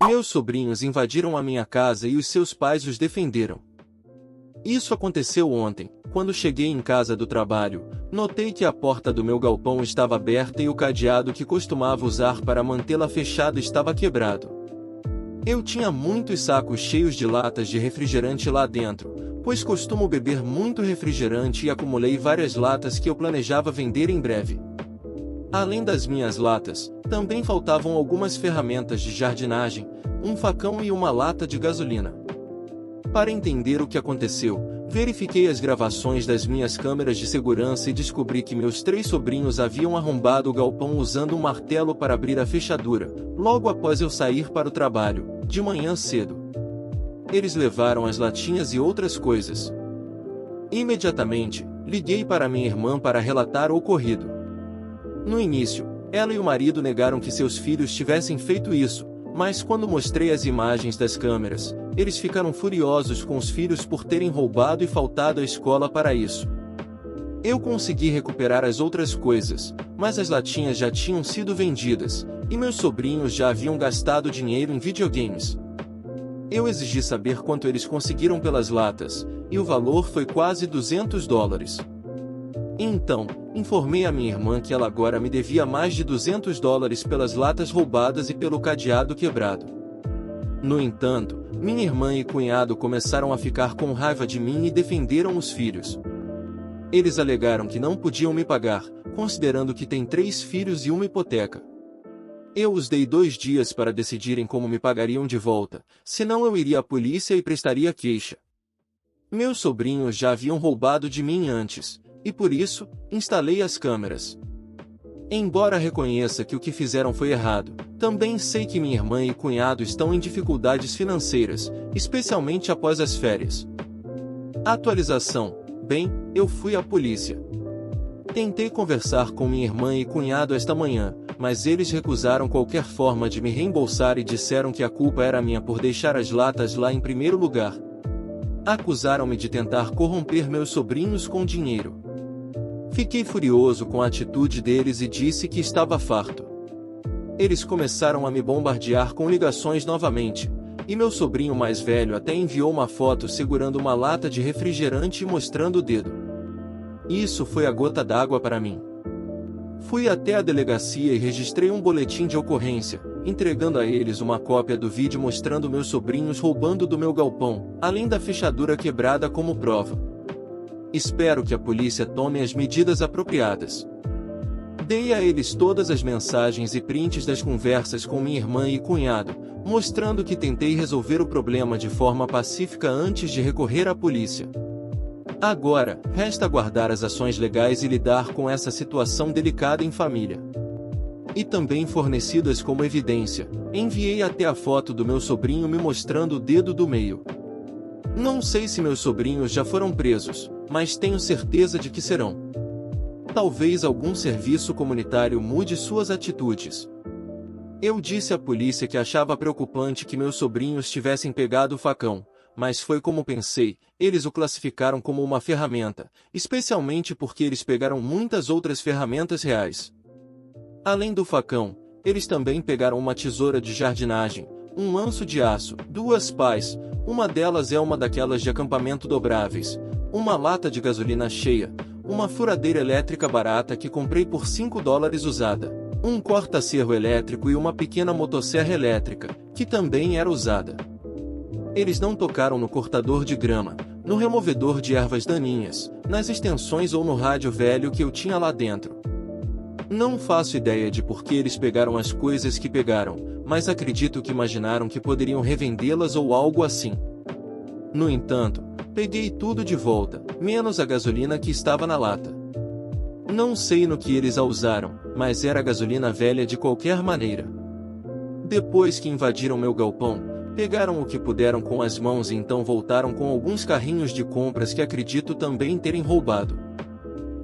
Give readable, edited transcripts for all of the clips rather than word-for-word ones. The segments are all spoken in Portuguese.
Meus sobrinhos invadiram a minha casa e os seus pais os defenderam. Isso aconteceu ontem. Quando cheguei em casa do trabalho, notei que a porta do meu galpão estava aberta e o cadeado que costumava usar para mantê-la fechada estava quebrado. Eu tinha muitos sacos cheios de latas de refrigerante lá dentro, pois costumo beber muito refrigerante e acumulei várias latas que eu planejava vender em breve. Além das minhas latas, também faltavam algumas ferramentas de jardinagem, um facão e uma lata de gasolina. Para entender o que aconteceu, verifiquei as gravações das minhas câmeras de segurança e descobri que meus 3 sobrinhos haviam arrombado o galpão usando um martelo para abrir a fechadura, logo após eu sair para o trabalho, de manhã cedo. Eles levaram as latinhas e outras coisas. Imediatamente, liguei para minha irmã para relatar o ocorrido. No início, ela e o marido negaram que seus filhos tivessem feito isso, mas quando mostrei as imagens das câmeras, eles ficaram furiosos com os filhos por terem roubado e faltado à escola para isso. Eu consegui recuperar as outras coisas, mas as latinhas já tinham sido vendidas, e meus sobrinhos já haviam gastado dinheiro em videogames. Eu exigi saber quanto eles conseguiram pelas latas, e o valor foi quase $200. Então, informei a minha irmã que ela agora me devia mais de $200 pelas latas roubadas e pelo cadeado quebrado. No entanto, minha irmã e cunhado começaram a ficar com raiva de mim e defenderam os filhos. Eles alegaram que não podiam me pagar, considerando que têm 3 filhos e uma hipoteca. Eu os dei 2 dias para decidirem como me pagariam de volta, senão eu iria à polícia e prestaria queixa. Meus sobrinhos já haviam roubado de mim antes, e por isso, instalei as câmeras. Embora reconheça que o que fizeram foi errado, também sei que minha irmã e cunhado estão em dificuldades financeiras, especialmente após as férias. Atualização: bem, eu fui à polícia. Tentei conversar com minha irmã e cunhado esta manhã, mas eles recusaram qualquer forma de me reembolsar e disseram que a culpa era minha por deixar as latas lá em primeiro lugar. Acusaram-me de tentar corromper meus sobrinhos com dinheiro. Fiquei furioso com a atitude deles e disse que estava farto. Eles começaram a me bombardear com ligações novamente, e meu sobrinho mais velho até enviou uma foto segurando uma lata de refrigerante e mostrando o dedo. Isso foi a gota d'água para mim. Fui até a delegacia e registrei um boletim de ocorrência, entregando a eles uma cópia do vídeo mostrando meus sobrinhos roubando do meu galpão, além da fechadura quebrada como prova. Espero que a polícia tome as medidas apropriadas. Dei a eles todas as mensagens e prints das conversas com minha irmã e cunhado, mostrando que tentei resolver o problema de forma pacífica antes de recorrer à polícia. Agora, resta aguardar as ações legais e lidar com essa situação delicada em família. E também fornecidas como evidência, enviei até a foto do meu sobrinho me mostrando o dedo do meio. Não sei se meus sobrinhos já foram presos, mas tenho certeza de que serão. Talvez algum serviço comunitário mude suas atitudes. Eu disse à polícia que achava preocupante que meus sobrinhos tivessem pegado o facão, mas foi como pensei, eles o classificaram como uma ferramenta, especialmente porque eles pegaram muitas outras ferramentas reais. Além do facão, eles também pegaram uma tesoura de jardinagem, um manso de aço, 2 pás, uma delas é uma daquelas de acampamento dobráveis, uma lata de gasolina cheia, uma furadeira elétrica barata que comprei por $5 usada, um corta-cerro elétrico e uma pequena motosserra elétrica, que também era usada. Eles não tocaram no cortador de grama, no removedor de ervas daninhas, nas extensões ou no rádio velho que eu tinha lá dentro. Não faço ideia de por que eles pegaram as coisas que pegaram, mas acredito que imaginaram que poderiam revendê-las ou algo assim. No entanto, peguei tudo de volta, menos a gasolina que estava na lata. Não sei no que eles a usaram, mas era gasolina velha de qualquer maneira. Depois que invadiram meu galpão, pegaram o que puderam com as mãos e então voltaram com alguns carrinhos de compras que acredito também terem roubado.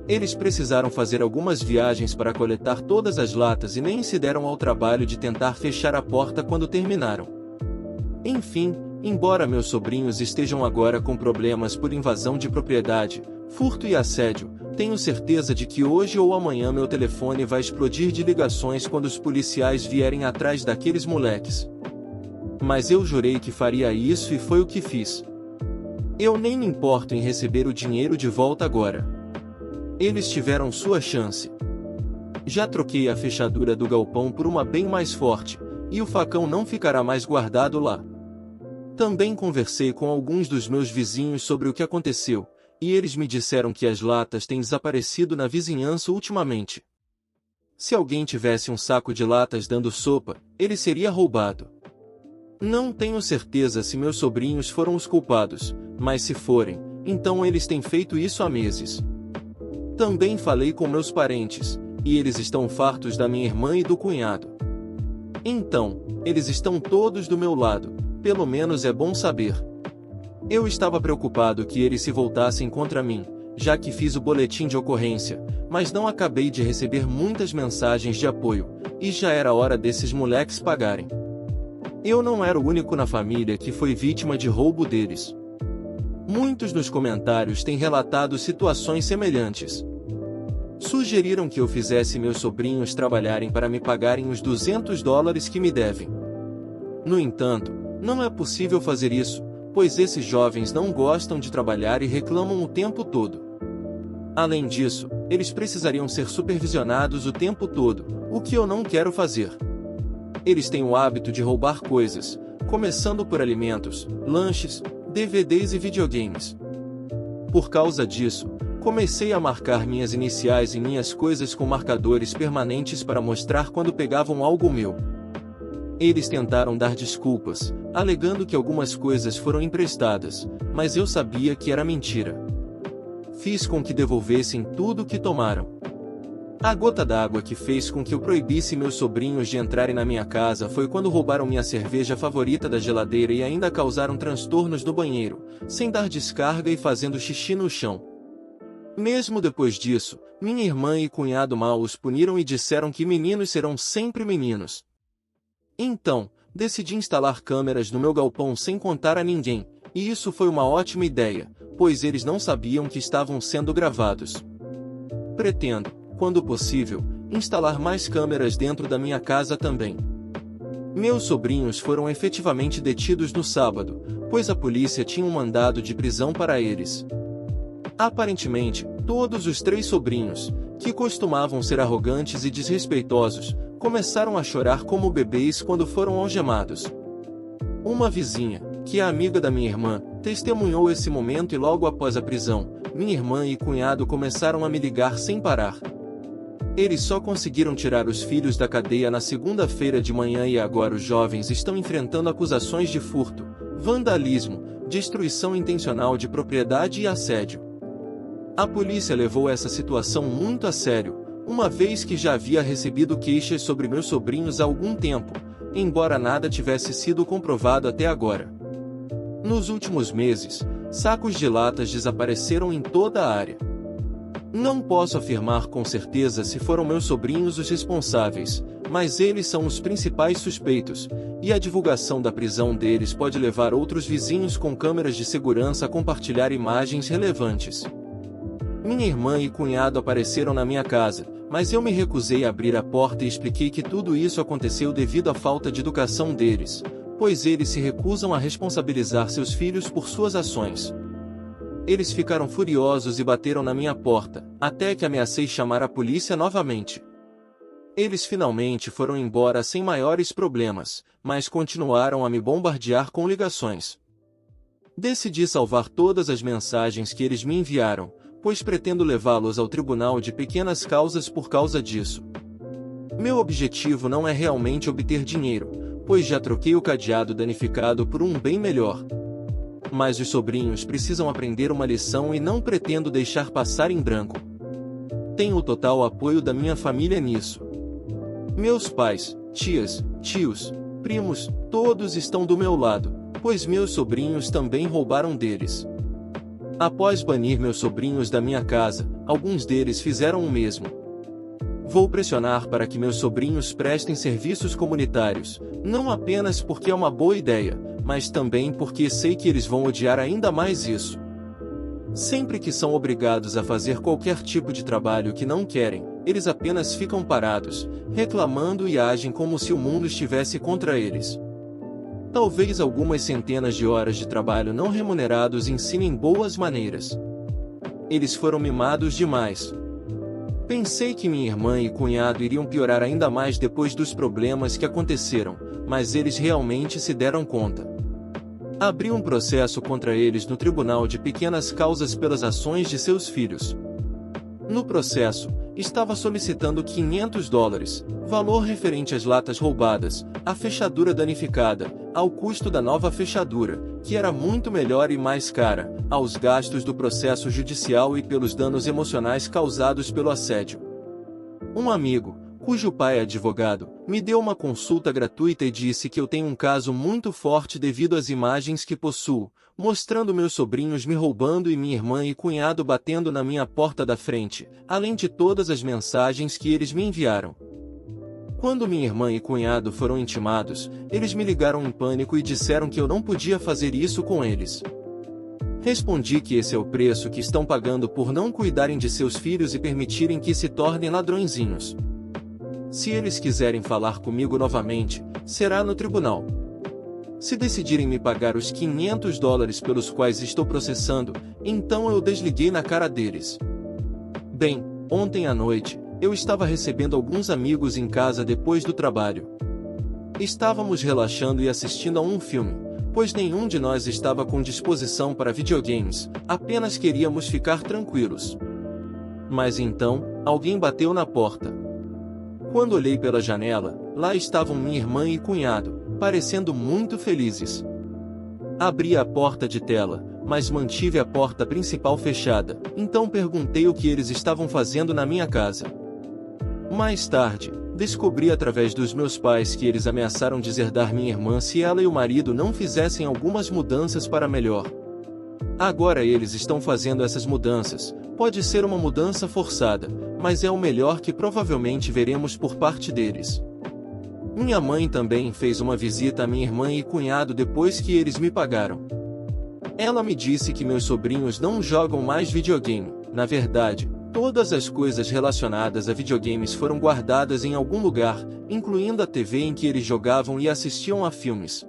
Eles precisaram fazer algumas viagens para coletar todas as latas e nem se deram ao trabalho de tentar fechar a porta quando terminaram. Enfim, embora meus sobrinhos estejam agora com problemas por invasão de propriedade, furto e assédio, tenho certeza de que hoje ou amanhã meu telefone vai explodir de ligações quando os policiais vierem atrás daqueles moleques. Mas eu jurei que faria isso e foi o que fiz. Eu nem me importo em receber o dinheiro de volta agora. Eles tiveram sua chance. Já troquei a fechadura do galpão por uma bem mais forte, e o facão não ficará mais guardado lá. Também conversei com alguns dos meus vizinhos sobre o que aconteceu, e eles me disseram que as latas têm desaparecido na vizinhança ultimamente. Se alguém tivesse um saco de latas dando sopa, ele seria roubado. Não tenho certeza se meus sobrinhos foram os culpados, mas se forem, então eles têm feito isso há meses. Também falei com meus parentes, e eles estão fartos da minha irmã e do cunhado. Então, eles estão todos do meu lado, pelo menos é bom saber. Eu estava preocupado que eles se voltassem contra mim, já que fiz o boletim de ocorrência, mas não acabei de receber muitas mensagens de apoio, e já era hora desses moleques pagarem. Eu não era o único na família que foi vítima de roubo deles. Muitos nos comentários têm relatado situações semelhantes. Sugeriram que eu fizesse meus sobrinhos trabalharem para me pagarem os $200 que me devem. No entanto, não é possível fazer isso, pois esses jovens não gostam de trabalhar e reclamam o tempo todo. Além disso, eles precisariam ser supervisionados o tempo todo, o que eu não quero fazer. Eles têm o hábito de roubar coisas, começando por alimentos, lanches, DVDs e videogames. Por causa disso, comecei a marcar minhas iniciais em minhas coisas com marcadores permanentes para mostrar quando pegavam algo meu. Eles tentaram dar desculpas, alegando que algumas coisas foram emprestadas, mas eu sabia que era mentira. Fiz com que devolvessem tudo o que tomaram. A gota d'água que fez com que eu proibisse meus sobrinhos de entrarem na minha casa foi quando roubaram minha cerveja favorita da geladeira e ainda causaram transtornos no banheiro, sem dar descarga e fazendo xixi no chão. Mesmo depois disso, minha irmã e cunhado mal os puniram e disseram que meninos serão sempre meninos. Então, decidi instalar câmeras no meu galpão sem contar a ninguém, e isso foi uma ótima ideia, pois eles não sabiam que estavam sendo gravados. Pretendo, quando possível, instalar mais câmeras dentro da minha casa também. Meus sobrinhos foram efetivamente detidos no sábado, pois a polícia tinha um mandado de prisão para eles. Aparentemente, todos os 3 sobrinhos, que costumavam ser arrogantes e desrespeitosos, começaram a chorar como bebês quando foram algemados. Uma vizinha, que é amiga da minha irmã, testemunhou esse momento e logo após a prisão, minha irmã e cunhado começaram a me ligar sem parar. Eles só conseguiram tirar os filhos da cadeia na segunda-feira de manhã e agora os jovens estão enfrentando acusações de furto, vandalismo, destruição intencional de propriedade e assédio. A polícia levou essa situação muito a sério, uma vez que já havia recebido queixas sobre meus sobrinhos há algum tempo, embora nada tivesse sido comprovado até agora. Nos últimos meses, sacos de latas desapareceram em toda a área. Não posso afirmar com certeza se foram meus sobrinhos os responsáveis, mas eles são os principais suspeitos, e a divulgação da prisão deles pode levar outros vizinhos com câmeras de segurança a compartilhar imagens relevantes. Minha irmã e cunhado apareceram na minha casa, mas eu me recusei a abrir a porta e expliquei que tudo isso aconteceu devido à falta de educação deles, pois eles se recusam a responsabilizar seus filhos por suas ações. Eles ficaram furiosos e bateram na minha porta, até que ameacei chamar a polícia novamente. Eles finalmente foram embora sem maiores problemas, mas continuaram a me bombardear com ligações. Decidi salvar todas as mensagens que eles me enviaram, pois pretendo levá-los ao tribunal de pequenas causas por causa disso. Meu objetivo não é realmente obter dinheiro, pois já troquei o cadeado danificado por um bem melhor. Mas os sobrinhos precisam aprender uma lição e não pretendo deixar passar em branco. Tenho o total apoio da minha família nisso. Meus pais, tias, tios, primos, todos estão do meu lado, pois meus sobrinhos também roubaram deles. Após banir meus sobrinhos da minha casa, alguns deles fizeram o mesmo. Vou pressionar para que meus sobrinhos prestem serviços comunitários, não apenas porque é uma boa ideia, mas também porque sei que eles vão odiar ainda mais isso. Sempre que são obrigados a fazer qualquer tipo de trabalho que não querem, eles apenas ficam parados, reclamando e agem como se o mundo estivesse contra eles. Talvez algumas centenas de horas de trabalho não remunerados ensinem boas maneiras. Eles foram mimados demais. Pensei que minha irmã e cunhado iriam piorar ainda mais depois dos problemas que aconteceram, mas eles realmente se deram conta. Abri um processo contra eles no Tribunal de Pequenas Causas pelas ações de seus filhos. No processo, estava solicitando $500, valor referente às latas roubadas, à fechadura danificada, ao custo da nova fechadura, que era muito melhor e mais cara, aos gastos do processo judicial e pelos danos emocionais causados pelo assédio. Um amigo, cujo pai é advogado, me deu uma consulta gratuita e disse que eu tenho um caso muito forte devido às imagens que possuo, mostrando meus sobrinhos me roubando e minha irmã e cunhado batendo na minha porta da frente, além de todas as mensagens que eles me enviaram. Quando minha irmã e cunhado foram intimados, eles me ligaram em pânico e disseram que eu não podia fazer isso com eles. Respondi que esse é o preço que estão pagando por não cuidarem de seus filhos e permitirem que se tornem ladrõezinhos. Se eles quiserem falar comigo novamente, será no tribunal. Se decidirem me pagar os $500 pelos quais estou processando, então eu desliguei na cara deles. Bem, ontem à noite, eu estava recebendo alguns amigos em casa depois do trabalho. Estávamos relaxando e assistindo a um filme, pois nenhum de nós estava com disposição para videogames, apenas queríamos ficar tranquilos. Mas então, alguém bateu na porta. Quando olhei pela janela, lá estavam minha irmã e cunhado, parecendo muito felizes. Abri a porta de tela, mas mantive a porta principal fechada, então perguntei o que eles estavam fazendo na minha casa. Mais tarde, descobri através dos meus pais que eles ameaçaram deserdar minha irmã se ela e o marido não fizessem algumas mudanças para melhor. Agora eles estão fazendo essas mudanças, pode ser uma mudança forçada, mas é o melhor que provavelmente veremos por parte deles. Minha mãe também fez uma visita a minha irmã e cunhado depois que eles me pagaram. Ela me disse que meus sobrinhos não jogam mais videogame, na verdade, todas as coisas relacionadas a videogames foram guardadas em algum lugar, incluindo a TV em que eles jogavam e assistiam a filmes.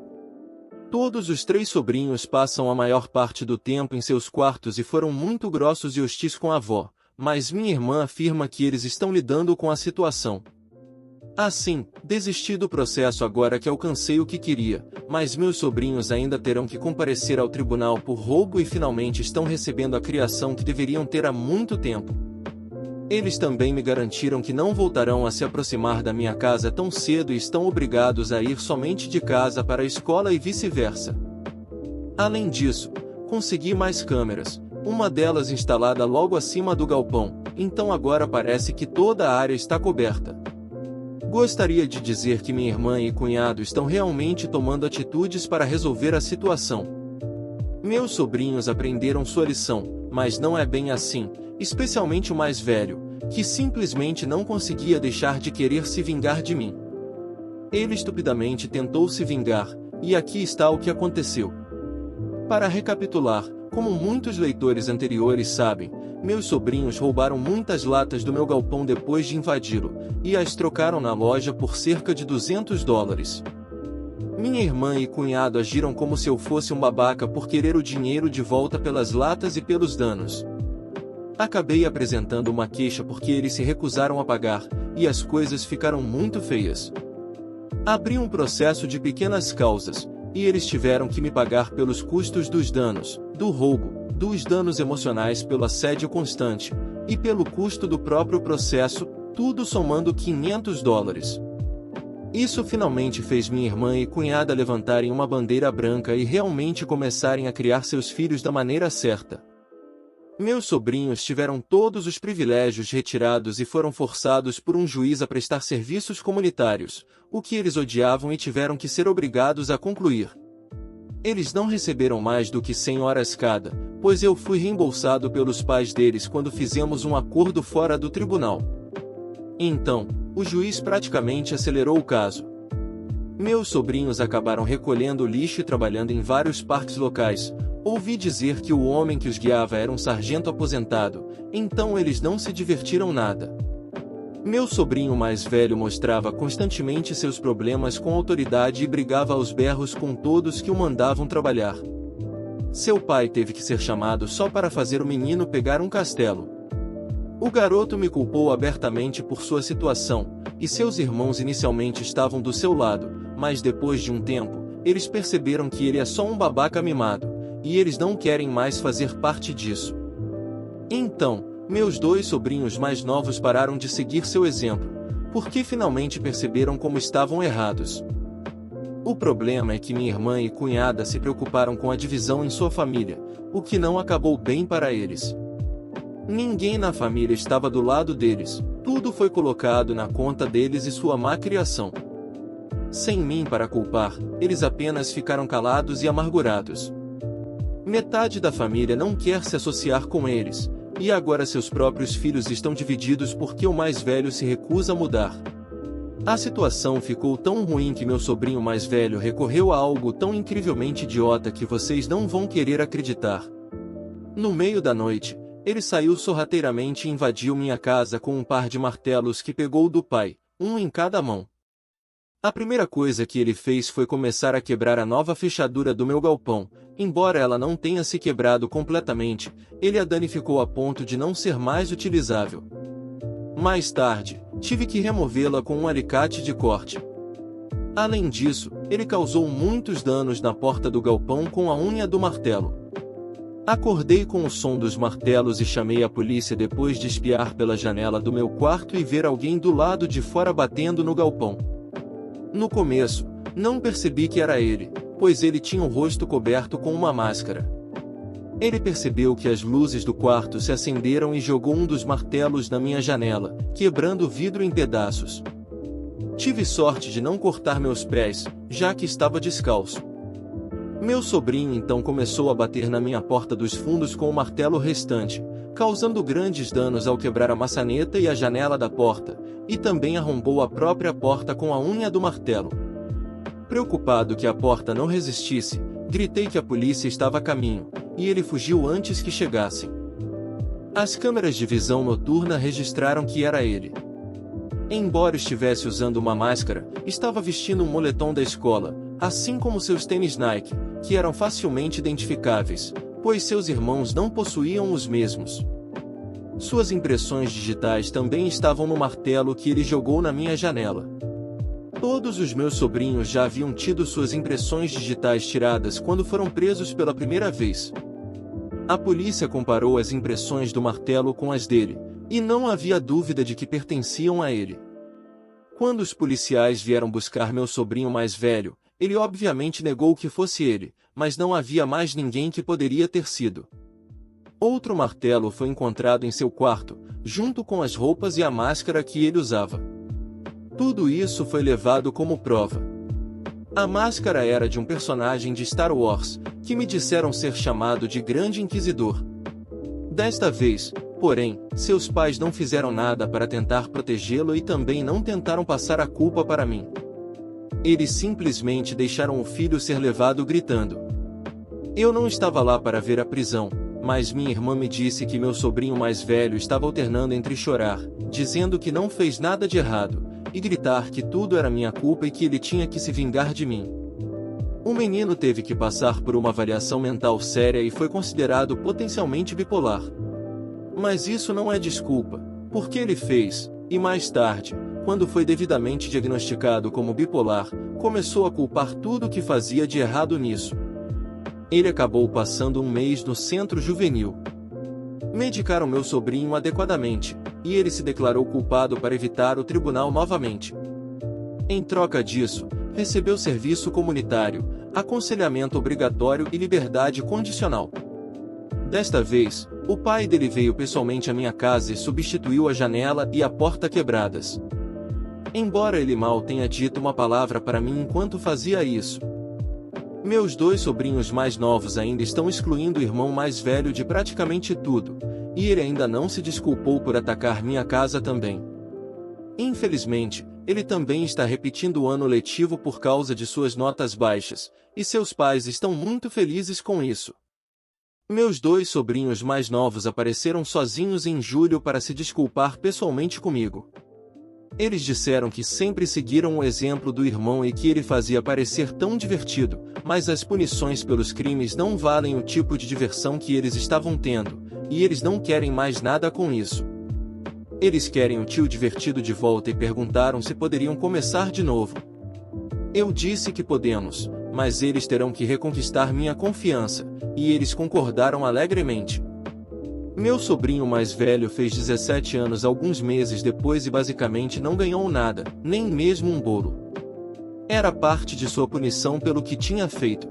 Todos os 3 sobrinhos passam a maior parte do tempo em seus quartos e foram muito grossos e hostis com a avó, mas minha irmã afirma que eles estão lidando com a situação. Assim, desisti do processo agora que alcancei o que queria, mas meus sobrinhos ainda terão que comparecer ao tribunal por roubo e finalmente estão recebendo a criação que deveriam ter há muito tempo. Eles também me garantiram que não voltarão a se aproximar da minha casa tão cedo e estão obrigados a ir somente de casa para a escola e vice-versa. Além disso, consegui mais câmeras, uma delas instalada logo acima do galpão, então agora parece que toda a área está coberta. Gostaria de dizer que minha irmã e cunhado estão realmente tomando atitudes para resolver a situação. Meus sobrinhos aprenderam sua lição, mas não é bem assim, especialmente o mais velho, que simplesmente não conseguia deixar de querer se vingar de mim. Ele estupidamente tentou se vingar, e aqui está o que aconteceu. Para recapitular, como muitos leitores anteriores sabem, meus sobrinhos roubaram muitas latas do meu galpão depois de invadi-lo, e as trocaram na loja por cerca de $200. Minha irmã e cunhado agiram como se eu fosse um babaca por querer o dinheiro de volta pelas latas e pelos danos. Acabei apresentando uma queixa porque eles se recusaram a pagar, e as coisas ficaram muito feias. Abri um processo de pequenas causas, e eles tiveram que me pagar pelos custos dos danos, do roubo, dos danos emocionais pelo assédio constante, e pelo custo do próprio processo, tudo somando $500. Isso finalmente fez minha irmã e cunhada levantarem uma bandeira branca e realmente começarem a criar seus filhos da maneira certa. Meus sobrinhos tiveram todos os privilégios retirados e foram forçados por um juiz a prestar serviços comunitários, o que eles odiavam e tiveram que ser obrigados a concluir. Eles não receberam mais do que 100 horas cada, pois eu fui reembolsado pelos pais deles quando fizemos um acordo fora do tribunal. Então, o juiz praticamente acelerou o caso. Meus sobrinhos acabaram recolhendo o lixo e trabalhando em vários parques locais. Ouvi dizer que o homem que os guiava era um sargento aposentado, então eles não se divertiram nada. Meu sobrinho mais velho mostrava constantemente seus problemas com a autoridade e brigava aos berros com todos que o mandavam trabalhar. Seu pai teve que ser chamado só para fazer o menino pegar um castelo. O garoto me culpou abertamente por sua situação, e seus irmãos inicialmente estavam do seu lado, mas depois de um tempo, eles perceberam que ele é só um babaca mimado, e eles não querem mais fazer parte disso. Então, meus dois sobrinhos mais novos pararam de seguir seu exemplo, porque finalmente perceberam como estavam errados. O problema é que minha irmã e cunhada se preocuparam com a divisão em sua família, o que não acabou bem para eles. Ninguém na família estava do lado deles, tudo foi colocado na conta deles e sua má criação. Sem mim para culpar, eles apenas ficaram calados e amargurados. Metade da família não quer se associar com eles, e agora seus próprios filhos estão divididos porque o mais velho se recusa a mudar. A situação ficou tão ruim que meu sobrinho mais velho recorreu a algo tão incrivelmente idiota que vocês não vão querer acreditar. No meio da noite, ele saiu sorrateiramente e invadiu minha casa com um par de martelos que pegou do pai, um em cada mão. A primeira coisa que ele fez foi começar a quebrar a nova fechadura do meu galpão. Embora ela não tenha se quebrado completamente, ele a danificou a ponto de não ser mais utilizável. Mais tarde, tive que removê-la com um alicate de corte. Além disso, ele causou muitos danos na porta do galpão com a unha do martelo. Acordei com o som dos martelos e chamei a polícia depois de espiar pela janela do meu quarto e ver alguém do lado de fora batendo no galpão. No começo, não percebi que era ele, pois ele tinha o rosto coberto com uma máscara. Ele percebeu que as luzes do quarto se acenderam e jogou um dos martelos na minha janela, quebrando o vidro em pedaços. Tive sorte de não cortar meus pés, já que estava descalço. Meu sobrinho então começou a bater na minha porta dos fundos com o martelo restante, causando grandes danos ao quebrar a maçaneta e a janela da porta, e também arrombou a própria porta com a unha do martelo. Preocupado que a porta não resistisse, gritei que a polícia estava a caminho, e ele fugiu antes que chegassem. As câmeras de visão noturna registraram que era ele. Embora estivesse usando uma máscara, estava vestindo um moletom da escola, assim como seus tênis Nike, que eram facilmente identificáveis, pois seus irmãos não possuíam os mesmos. Suas impressões digitais também estavam no martelo que ele jogou na minha janela. Todos os meus sobrinhos já haviam tido suas impressões digitais tiradas quando foram presos pela primeira vez. A polícia comparou as impressões do martelo com as dele, e não havia dúvida de que pertenciam a ele. Quando os policiais vieram buscar meu sobrinho mais velho, ele obviamente negou que fosse ele, mas não havia mais ninguém que poderia ter sido. Outro martelo foi encontrado em seu quarto, junto com as roupas e a máscara que ele usava. Tudo isso foi levado como prova. A máscara era de um personagem de Star Wars, que me disseram ser chamado de Grande Inquisidor. Desta vez, porém, seus pais não fizeram nada para tentar protegê-lo e também não tentaram passar a culpa para mim. Eles simplesmente deixaram o filho ser levado gritando. Eu não estava lá para ver a prisão, mas minha irmã me disse que meu sobrinho mais velho estava alternando entre chorar, dizendo que não fez nada de errado, e gritar que tudo era minha culpa e que ele tinha que se vingar de mim. O menino teve que passar por uma avaliação mental séria e foi considerado potencialmente bipolar. Mas isso não é desculpa, porque ele fez, e mais tarde, quando foi devidamente diagnosticado como bipolar, começou a culpar tudo o que fazia de errado nisso. Ele acabou passando um mês no centro juvenil. Medicaram meu sobrinho adequadamente, e ele se declarou culpado para evitar o tribunal novamente. Em troca disso, recebeu serviço comunitário, aconselhamento obrigatório e liberdade condicional. Desta vez, o pai dele veio pessoalmente à minha casa e substituiu a janela e a porta quebradas. Embora ele mal tenha dito uma palavra para mim enquanto fazia isso. Meus dois sobrinhos mais novos ainda estão excluindo o irmão mais velho de praticamente tudo, e ele ainda não se desculpou por atacar minha casa também. Infelizmente, ele também está repetindo o ano letivo por causa de suas notas baixas, e seus pais estão muito felizes com isso. Meus dois sobrinhos mais novos apareceram sozinhos em julho para se desculpar pessoalmente comigo. Eles disseram que sempre seguiram o exemplo do irmão e que ele fazia parecer tão divertido, mas as punições pelos crimes não valem o tipo de diversão que eles estavam tendo, e eles não querem mais nada com isso. Eles querem o tio divertido de volta e perguntaram se poderiam começar de novo. Eu disse que podemos, mas eles terão que reconquistar minha confiança, e eles concordaram alegremente. Meu sobrinho mais velho fez 17 anos alguns meses depois e basicamente não ganhou nada, nem mesmo um bolo. Era parte de sua punição pelo que tinha feito.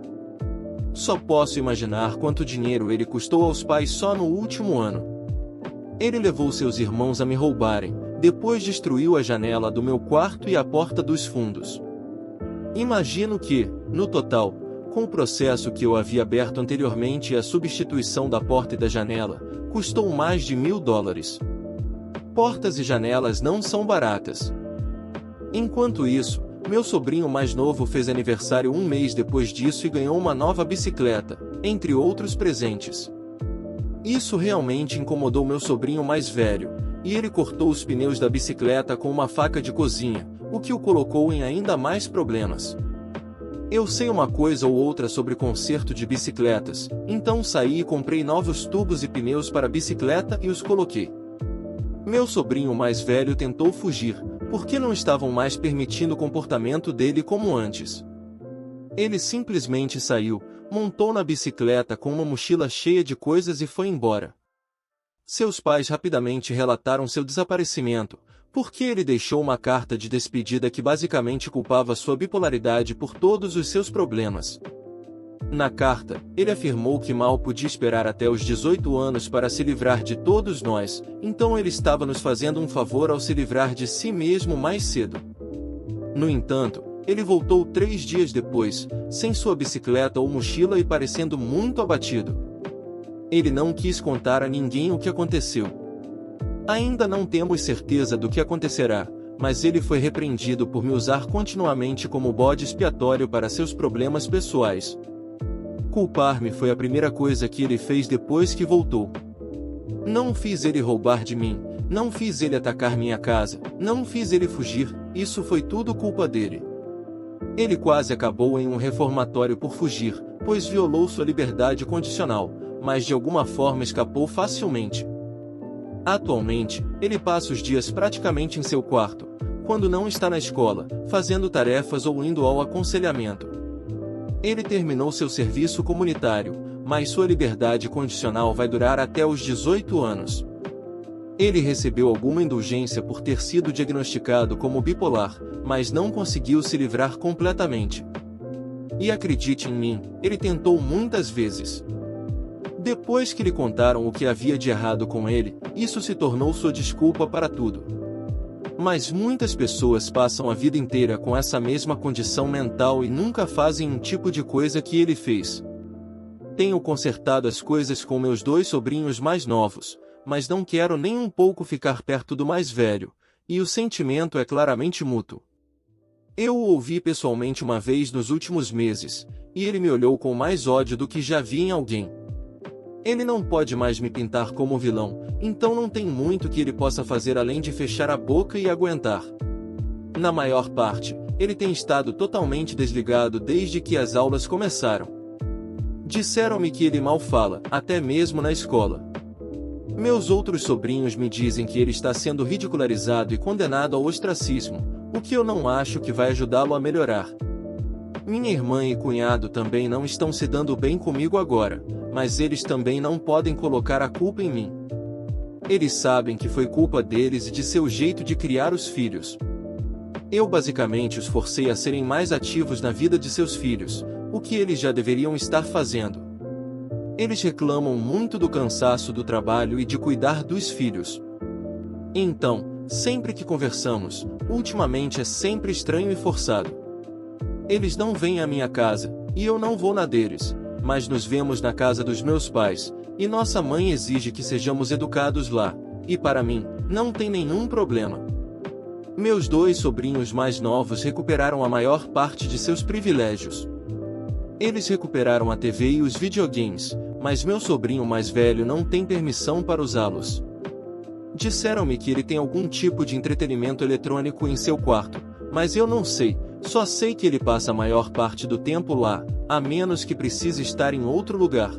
Só posso imaginar quanto dinheiro ele custou aos pais só no último ano. Ele levou seus irmãos a me roubarem, depois destruiu a janela do meu quarto e a porta dos fundos. Imagino que, no total, com o processo que eu havia aberto anteriormente e a substituição da porta e da janela, custou mais de $1.000. Portas e janelas não são baratas. Enquanto isso, meu sobrinho mais novo fez aniversário um mês depois disso e ganhou uma nova bicicleta, entre outros presentes. Isso realmente incomodou meu sobrinho mais velho, e ele cortou os pneus da bicicleta com uma faca de cozinha, o que o colocou em ainda mais problemas. Eu sei uma coisa ou outra sobre conserto de bicicletas, então saí e comprei novos tubos e pneus para a bicicleta e os coloquei. Meu sobrinho mais velho tentou fugir, porque não estavam mais permitindo o comportamento dele como antes. Ele simplesmente saiu, montou na bicicleta com uma mochila cheia de coisas e foi embora. Seus pais rapidamente relataram seu desaparecimento, porque ele deixou uma carta de despedida que basicamente culpava sua bipolaridade por todos os seus problemas. Na carta, ele afirmou que mal podia esperar até os 18 anos para se livrar de todos nós, então ele estava nos fazendo um favor ao se livrar de si mesmo mais cedo. No entanto, ele voltou 3 dias depois, sem sua bicicleta ou mochila e parecendo muito abatido. Ele não quis contar a ninguém o que aconteceu. Ainda não temos certeza do que acontecerá, mas ele foi repreendido por me usar continuamente como bode expiatório para seus problemas pessoais. Culpar-me foi a primeira coisa que ele fez depois que voltou. Não fiz ele roubar de mim, não fiz ele atacar minha casa, não fiz ele fugir, isso foi tudo culpa dele. Ele quase acabou em um reformatório por fugir, pois violou sua liberdade condicional, mas de alguma forma escapou facilmente. Atualmente, ele passa os dias praticamente em seu quarto, quando não está na escola, fazendo tarefas ou indo ao aconselhamento. Ele terminou seu serviço comunitário, mas sua liberdade condicional vai durar até os 18 anos. Ele recebeu alguma indulgência por ter sido diagnosticado como bipolar, mas não conseguiu se livrar completamente. E acredite em mim, ele tentou muitas vezes. Depois que lhe contaram o que havia de errado com ele, isso se tornou sua desculpa para tudo. Mas muitas pessoas passam a vida inteira com essa mesma condição mental e nunca fazem um tipo de coisa que ele fez. Tenho consertado as coisas com meus 2 sobrinhos mais novos, mas não quero nem um pouco ficar perto do mais velho, e o sentimento é claramente mútuo. Eu o ouvi pessoalmente uma vez nos últimos meses, e ele me olhou com mais ódio do que já vi em alguém. Ele não pode mais me pintar como vilão, então não tem muito que ele possa fazer além de fechar a boca e aguentar. Na maior parte, ele tem estado totalmente desligado desde que as aulas começaram. Disseram-me que ele mal fala, até mesmo na escola. Meus outros sobrinhos me dizem que ele está sendo ridicularizado e condenado ao ostracismo, o que eu não acho que vai ajudá-lo a melhorar. Minha irmã e cunhado também não estão se dando bem comigo agora, mas eles também não podem colocar a culpa em mim. Eles sabem que foi culpa deles e de seu jeito de criar os filhos. Eu basicamente os forcei a serem mais ativos na vida de seus filhos, o que eles já deveriam estar fazendo. Eles reclamam muito do cansaço do trabalho e de cuidar dos filhos. Então, sempre que conversamos, ultimamente é sempre estranho e forçado. Eles não vêm à minha casa, e eu não vou na deles, mas nos vemos na casa dos meus pais, e nossa mãe exige que sejamos educados lá, e para mim, não tem nenhum problema. Meus 2 sobrinhos mais novos recuperaram a maior parte de seus privilégios. Eles recuperaram a TV e os videogames, mas meu sobrinho mais velho não tem permissão para usá-los. Disseram-me que ele tem algum tipo de entretenimento eletrônico em seu quarto, mas eu não sei, só sei que ele passa a maior parte do tempo lá, a menos que precise estar em outro lugar.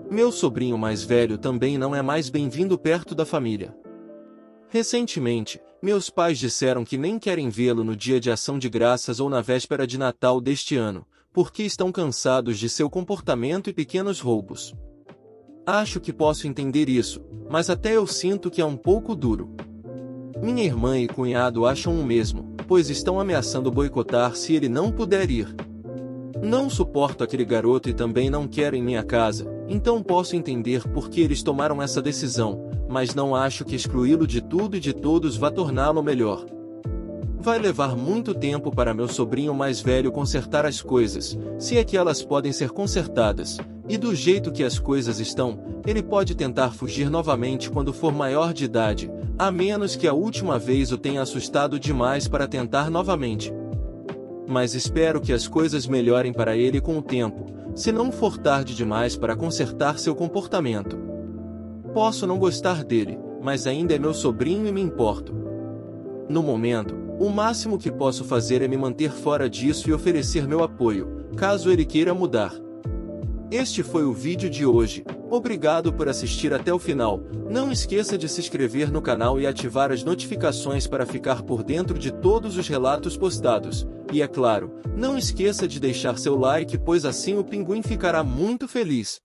Meu sobrinho mais velho também não é mais bem-vindo perto da família. Recentemente, meus pais disseram que nem querem vê-lo no dia de Ação de Graças ou na véspera de Natal deste ano, porque estão cansados de seu comportamento e pequenos roubos. Acho que posso entender isso, mas até eu sinto que é um pouco duro. Minha irmã e cunhado acham o mesmo, pois estão ameaçando boicotar se ele não puder ir. Não suporto aquele garoto e também não quero em minha casa, então posso entender por que eles tomaram essa decisão, mas não acho que excluí-lo de tudo e de todos vá torná-lo melhor. Vai levar muito tempo para meu sobrinho mais velho consertar as coisas, se é que elas podem ser consertadas, e do jeito que as coisas estão, ele pode tentar fugir novamente quando for maior de idade, a menos que a última vez o tenha assustado demais para tentar novamente. Mas espero que as coisas melhorem para ele com o tempo, se não for tarde demais para consertar seu comportamento. Posso não gostar dele, mas ainda é meu sobrinho e me importo. No momento, o máximo que posso fazer é me manter fora disso e oferecer meu apoio, caso ele queira mudar. Este foi o vídeo de hoje, obrigado por assistir até o final, não esqueça de se inscrever no canal e ativar as notificações para ficar por dentro de todos os relatos postados, e é claro, não esqueça de deixar seu like pois assim o Pinguim ficará muito feliz.